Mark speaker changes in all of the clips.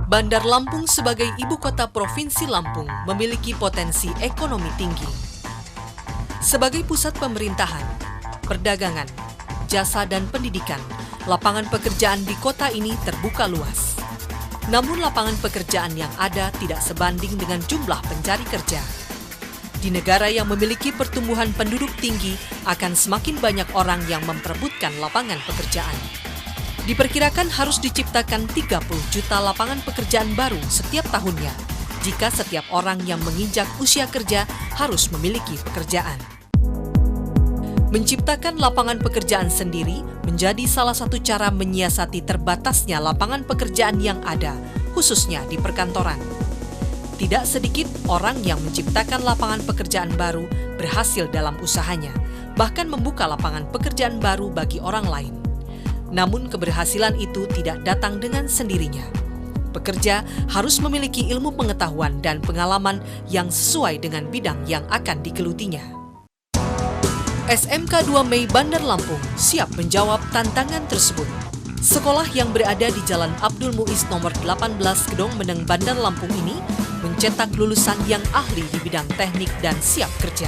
Speaker 1: Bandar Lampung sebagai ibu kota Provinsi Lampung memiliki potensi ekonomi tinggi. Sebagai pusat pemerintahan, perdagangan, jasa dan pendidikan, lapangan pekerjaan di kota ini terbuka luas. Namun lapangan pekerjaan yang ada tidak sebanding dengan jumlah pencari kerja. Di negara yang memiliki pertumbuhan penduduk tinggi, akan semakin banyak orang yang memperebutkan lapangan pekerjaan. Diperkirakan harus diciptakan 30 juta lapangan pekerjaan baru setiap tahunnya, jika setiap orang yang menginjak usia kerja harus memiliki pekerjaan. Menciptakan lapangan pekerjaan sendiri menjadi salah satu cara menyiasati terbatasnya lapangan pekerjaan yang ada, khususnya di perkantoran. Tidak sedikit orang yang menciptakan lapangan pekerjaan baru berhasil dalam usahanya, bahkan membuka lapangan pekerjaan baru bagi orang lain. Namun keberhasilan itu tidak datang dengan sendirinya. Pekerja harus memiliki ilmu pengetahuan dan pengalaman yang sesuai dengan bidang yang akan digelutinya. SMK 2 Mei Bandar Lampung siap menjawab tantangan tersebut. Sekolah yang berada di Jalan Abdul Muiz nomor 18 Gedong Meneng Bandar Lampung ini mencetak lulusan yang ahli di bidang teknik dan siap kerja.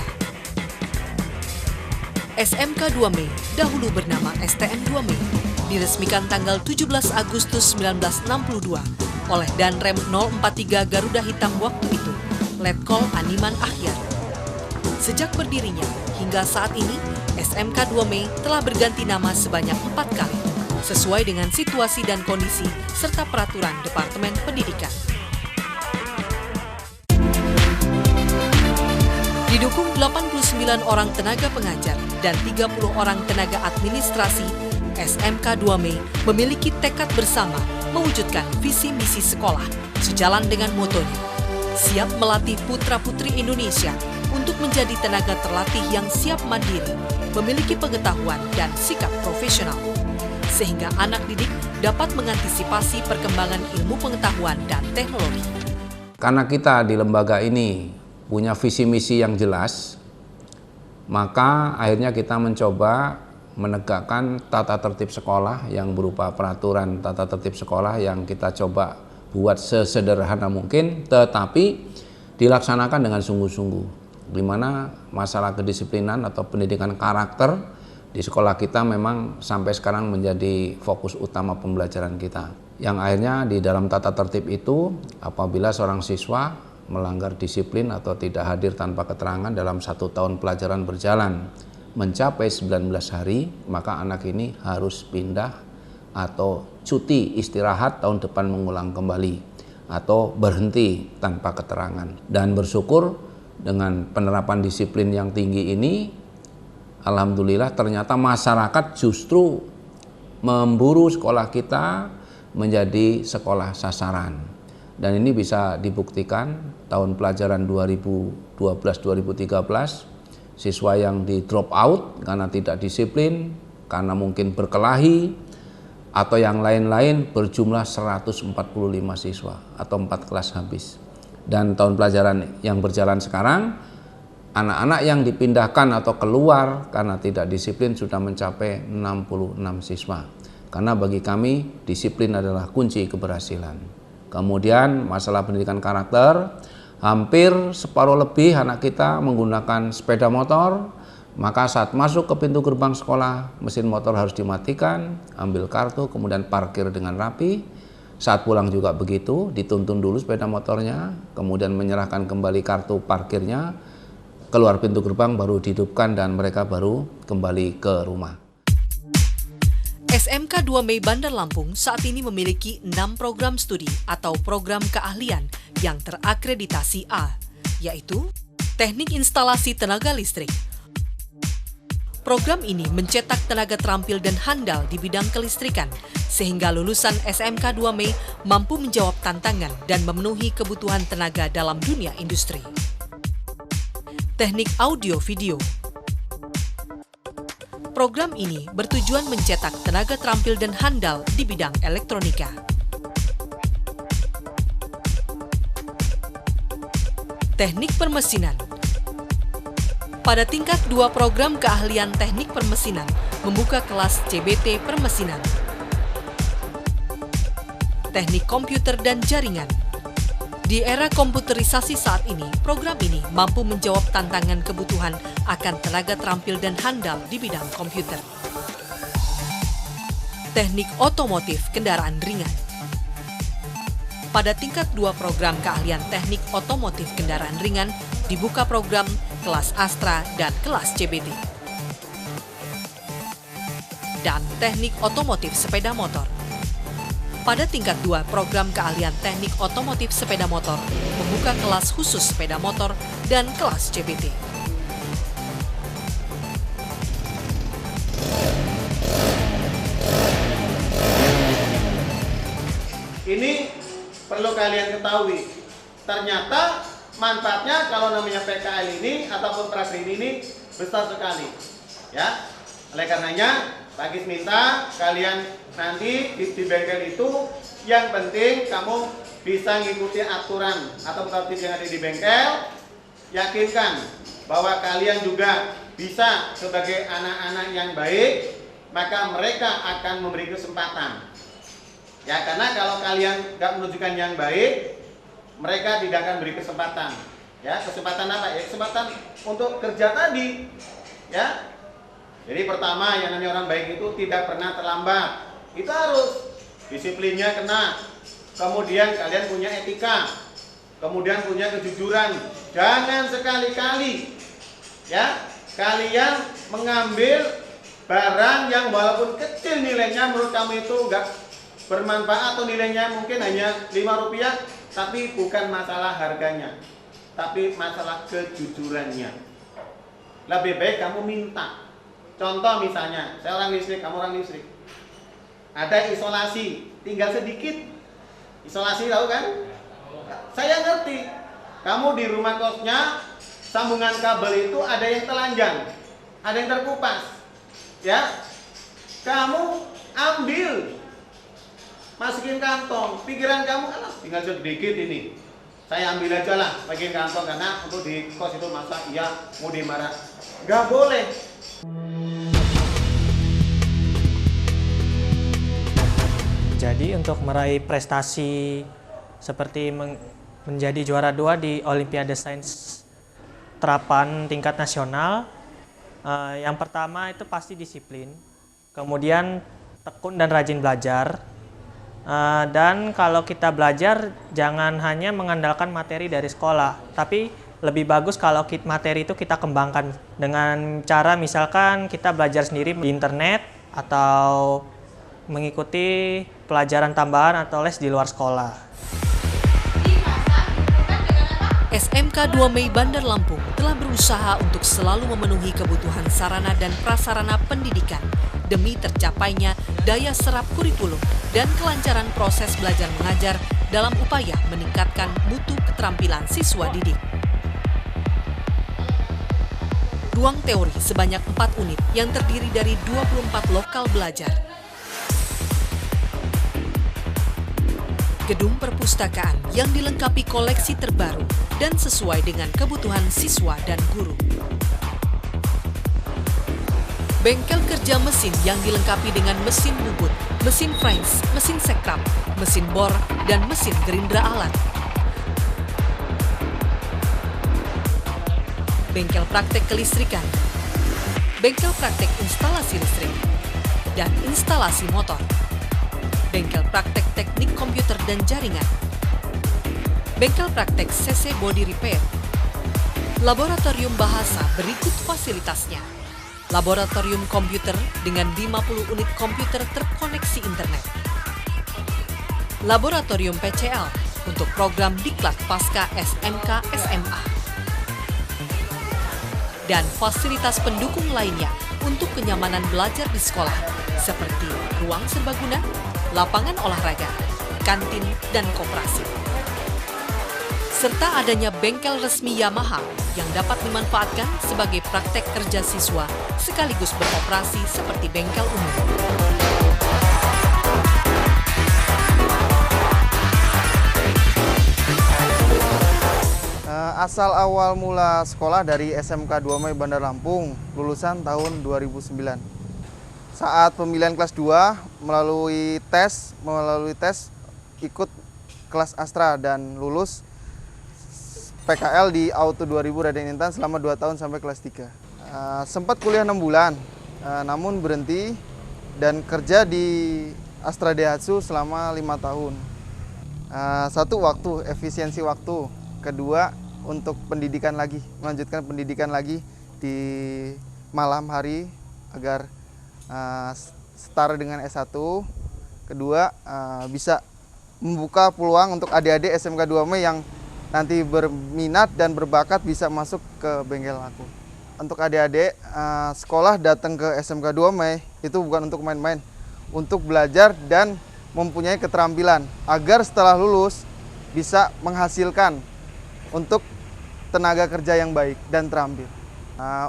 Speaker 1: SMK 2 Mei, dahulu bernama STM 2 Mei, diresmikan tanggal 17 Agustus 1962 oleh Danrem 043 Garuda Hitam waktu itu, Letkol Animan Akhyar. Sejak berdirinya hingga saat ini, SMK 2 Mei telah berganti nama sebanyak 4 kali, sesuai dengan situasi dan kondisi serta peraturan Departemen Pendidikan. Didukung 89 orang tenaga pengajar dan 30 orang tenaga administrasi, SMK 2 Mei memiliki tekad bersama mewujudkan visi misi sekolah sejalan dengan motonya, siap melatih putra-putri Indonesia untuk menjadi tenaga terlatih yang siap mandiri, memiliki pengetahuan dan sikap profesional, sehingga anak didik dapat mengantisipasi perkembangan ilmu pengetahuan dan teknologi.
Speaker 2: Karena kita di lembaga ini punya visi misi yang jelas, maka akhirnya kita mencoba menegakkan tata tertib sekolah yang berupa peraturan tata tertib sekolah yang kita coba buat sesederhana mungkin, tetapi dilaksanakan dengan sungguh-sungguh, di mana masalah kedisiplinan atau pendidikan karakter di sekolah kita memang sampai sekarang menjadi fokus utama pembelajaran kita. Yang akhirnya di dalam tata tertib itu, apabila seorang siswa melanggar disiplin atau tidak hadir tanpa keterangan dalam 1 tahun pelajaran berjalan mencapai 19 hari, maka anak ini harus pindah atau cuti istirahat tahun depan mengulang kembali atau berhenti tanpa keterangan. Dan bersyukur dengan penerapan disiplin yang tinggi ini, alhamdulillah ternyata masyarakat justru memburu sekolah kita menjadi sekolah sasaran. Dan ini bisa dibuktikan tahun pelajaran 2012-2013, siswa yang di drop out karena tidak disiplin, karena mungkin berkelahi, atau yang lain-lain berjumlah 145 siswa atau 4 kelas habis. Dan tahun pelajaran yang berjalan sekarang, anak-anak yang dipindahkan atau keluar karena tidak disiplin sudah mencapai 66 siswa. Karena bagi kami disiplin adalah kunci keberhasilan. Kemudian masalah pendidikan karakter, hampir separuh lebih anak kita menggunakan sepeda motor, maka saat masuk ke pintu gerbang sekolah, mesin motor harus dimatikan, ambil kartu, kemudian parkir dengan rapi. Saat pulang juga begitu, dituntun dulu sepeda motornya, kemudian menyerahkan kembali kartu parkirnya, keluar pintu gerbang baru dihidupkan dan mereka baru kembali ke rumah.
Speaker 1: SMK 2 Mei Bandar Lampung saat ini memiliki 6 program studi atau program keahlian yang terakreditasi A, yaitu Teknik Instalasi Tenaga Listrik. Program ini mencetak tenaga terampil dan handal di bidang kelistrikan, sehingga lulusan SMK 2 Mei mampu menjawab tantangan dan memenuhi kebutuhan tenaga dalam dunia industri. Teknik Audio Video. Program ini bertujuan mencetak tenaga terampil dan handal di bidang elektronika. Teknik Permesinan. Pada tingkat 2 program keahlian teknik permesinan membuka kelas CBT Permesinan. teknik komputer dan jaringan. Di era komputerisasi saat ini, program ini mampu menjawab tantangan kebutuhan akan tenaga terampil dan handal di bidang komputer. Teknik otomotif kendaraan ringan. Pada tingkat 2 program keahlian teknik otomotif kendaraan ringan, dibuka program kelas Astra dan kelas CBT. Dan teknik otomotif sepeda motor. Pada tingkat 2, program keahlian teknik otomotif sepeda motor membuka kelas khusus sepeda motor dan kelas CBT.
Speaker 3: Ini perlu kalian ketahui, ternyata manfaatnya kalau namanya PKL ini ataupun pragreen ini besar sekali. Ya, oleh karenanya Pak Gis minta kalian nanti di bengkel itu yang penting kamu bisa ngikuti aturan atau tertib yang ada di bengkel. Yakinkan bahwa kalian juga bisa sebagai anak-anak yang baik, maka mereka akan memberi kesempatan. Ya, karena kalau kalian nggak menunjukkan yang baik, mereka tidak akan beri kesempatan. Ya, kesempatan apa? Ya, kesempatan untuk kerja tadi. Ya. Jadi pertama, yang namanya orang baik itu tidak pernah terlambat. Itu harus disiplinnya kena. Kemudian kalian punya etika. Kemudian punya kejujuran. Jangan sekali-kali ya kalian mengambil barang yang walaupun kecil nilainya menurut kamu itu enggak bermanfaat atau nilainya mungkin hanya Rp5, tapi bukan masalah harganya, tapi masalah kejujurannya. Lebih baik kamu minta. Contoh misalnya, saya orang listrik, kamu orang listrik. Ada isolasi, tinggal sedikit. Isolasi tahu kan? Saya ngerti. Kamu di rumah kosnya, sambungan kabel itu ada yang telanjang, ada yang terkupas. Ya, kamu ambil. Masukin kantong, pikiran kamu kan tinggal sedikit ini. Saya ambil aja lah, bagian kantong karena untuk di kos itu masa iya mau dimarah. Nggak boleh.
Speaker 4: Jadi untuk meraih prestasi seperti menjadi juara 2 di Olimpiade Sains Terapan tingkat nasional, yang pertama itu pasti disiplin, kemudian tekun dan rajin belajar. Dan kalau kita belajar jangan hanya mengandalkan materi dari sekolah, tapi lebih bagus kalau materi itu kita kembangkan dengan cara misalkan kita belajar sendiri di internet atau mengikuti pelajaran tambahan atau les di luar sekolah.
Speaker 1: SMK 2 Mei Bandar Lampung telah berusaha untuk selalu memenuhi kebutuhan sarana dan prasarana pendidikan demi tercapainya daya serap kurikulum dan kelancaran proses belajar mengajar dalam upaya meningkatkan mutu keterampilan siswa didik. Ruang teori sebanyak 4 unit yang terdiri dari 24 lokal belajar. Gedung perpustakaan yang dilengkapi koleksi terbaru dan sesuai dengan kebutuhan siswa dan guru. Bengkel kerja mesin yang dilengkapi dengan mesin bubut, mesin French, mesin sekrap, mesin bor, dan mesin gerindra alat. Bengkel praktek kelistrikan, bengkel praktek instalasi listrik, dan instalasi motor. Bengkel praktek teknik komputer dan jaringan. Bengkel praktek CC body repair. Laboratorium bahasa berikut fasilitasnya. Laboratorium komputer dengan 50 unit komputer terkoneksi internet. Laboratorium PCL untuk program Diklat Pasca SMK SMA. Dan fasilitas pendukung lainnya untuk kenyamanan belajar di sekolah seperti ruang serbaguna, lapangan olahraga, kantin, dan koperasi. Serta adanya bengkel resmi Yamaha yang dapat dimanfaatkan sebagai praktek kerja siswa sekaligus beroperasi seperti bengkel umum.
Speaker 5: Asal awal mula sekolah dari SMK 2 Mei Bandar Lampung, lulusan tahun 2009. Saat pemilihan kelas 2 melalui tes ikut kelas Astra dan lulus PKL di Auto 2000 Raden Intan selama 2 tahun sampai kelas 3. Sempat kuliah 6 bulan, namun berhenti dan kerja di Astra Daihatsu selama 5 tahun. Satu, waktu, efisiensi waktu. Kedua, untuk pendidikan lagi, melanjutkan pendidikan lagi di malam hari agar setara dengan S1. Kedua, bisa membuka peluang untuk adik-adik SMK 2 Mei yang nanti berminat dan berbakat bisa masuk ke bengkel aku. Untuk adik-adik, sekolah datang ke SMK 2 Mei itu bukan untuk main-main, untuk belajar dan mempunyai keterampilan agar setelah lulus bisa menghasilkan untuk tenaga kerja yang baik dan terampil.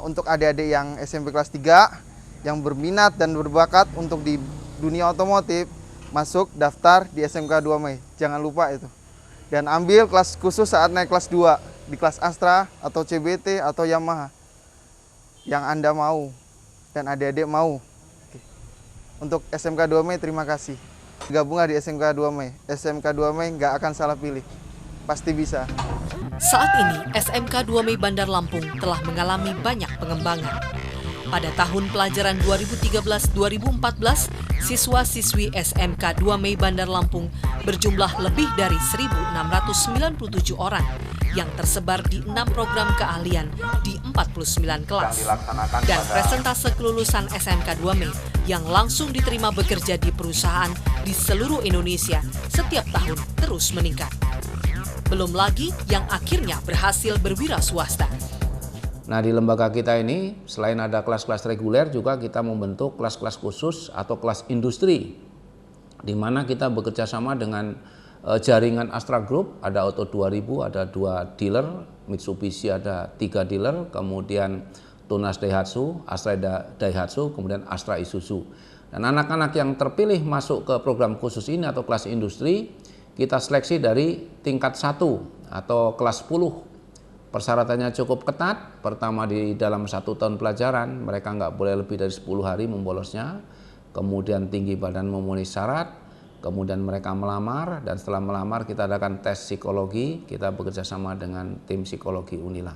Speaker 5: Untuk adik-adik yang SMP kelas 3 yang berminat dan berbakat untuk di dunia otomotif, masuk daftar di SMK 2 Mei. Jangan lupa itu. Dan ambil kelas khusus saat naik kelas 2 di kelas Astra atau CBT atau Yamaha yang Anda mau dan adik-adik mau. Untuk SMK 2 Mei terima kasih. Gabunglah di SMK 2 Mei. SMK 2 Mei nggak akan salah pilih. Pasti bisa.
Speaker 1: Saat ini, SMK 2 Mei Bandar Lampung telah mengalami banyak pengembangan. Pada tahun pelajaran 2013-2014, siswa-siswi SMK 2 Mei Bandar Lampung berjumlah lebih dari 1.697 orang yang tersebar di 6 program keahlian di 49 kelas. Dan presentase kelulusan SMK 2 Mei yang langsung diterima bekerja di perusahaan di seluruh Indonesia setiap tahun terus meningkat. Belum lagi yang akhirnya berhasil berwira swasta.
Speaker 2: Nah, di lembaga kita ini selain ada kelas-kelas reguler juga kita membentuk kelas-kelas khusus atau kelas industri, di mana kita bekerja sama dengan jaringan Astra Group. Ada Auto 2000, ada 2 dealer, Mitsubishi ada 3 dealer, kemudian Tunas Daihatsu, Astra Daihatsu, kemudian Astra Isuzu. Dan anak-anak yang terpilih masuk ke program khusus ini atau kelas industri, kita seleksi dari tingkat 1 atau kelas 10. Persyaratannya cukup ketat. Pertama, di dalam 1 tahun pelajaran mereka nggak boleh lebih dari 10 hari membolosnya. Kemudian tinggi badan memenuhi syarat. Kemudian mereka melamar, dan setelah melamar kita adakan tes psikologi. Kita bekerja sama dengan tim psikologi Unila.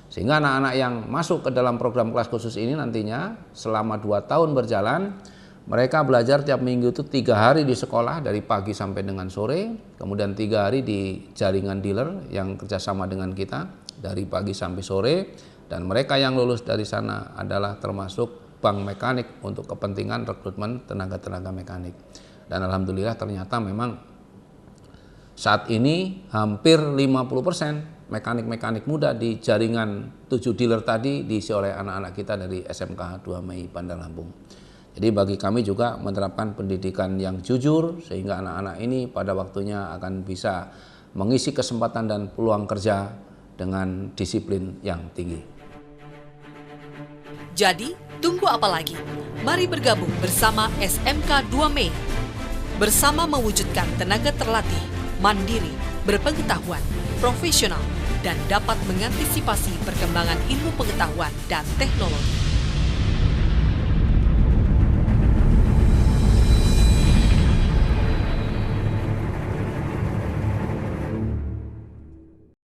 Speaker 2: Sehingga anak-anak yang masuk ke dalam program kelas khusus ini nantinya selama 2 tahun berjalan, mereka belajar tiap minggu itu 3 hari di sekolah dari pagi sampai dengan sore. Kemudian 3 hari di jaringan dealer yang kerjasama dengan kita dari pagi sampai sore, dan mereka yang lulus dari sana adalah termasuk bank mekanik untuk kepentingan rekrutmen tenaga-tenaga mekanik. Dan alhamdulillah ternyata memang saat ini hampir 50% mekanik-mekanik muda di jaringan 7 dealer tadi diisi oleh anak-anak kita dari SMK 2 Mei Bandar Lampung. Jadi bagi kami juga menerapkan pendidikan yang jujur sehingga anak-anak ini pada waktunya akan bisa mengisi kesempatan dan peluang kerja dengan disiplin yang tinggi.
Speaker 1: Jadi, tunggu apa lagi? Mari bergabung bersama SMK 2 Mei. Bersama mewujudkan tenaga terlatih, mandiri, berpengetahuan, profesional, dan dapat mengantisipasi perkembangan ilmu pengetahuan dan teknologi.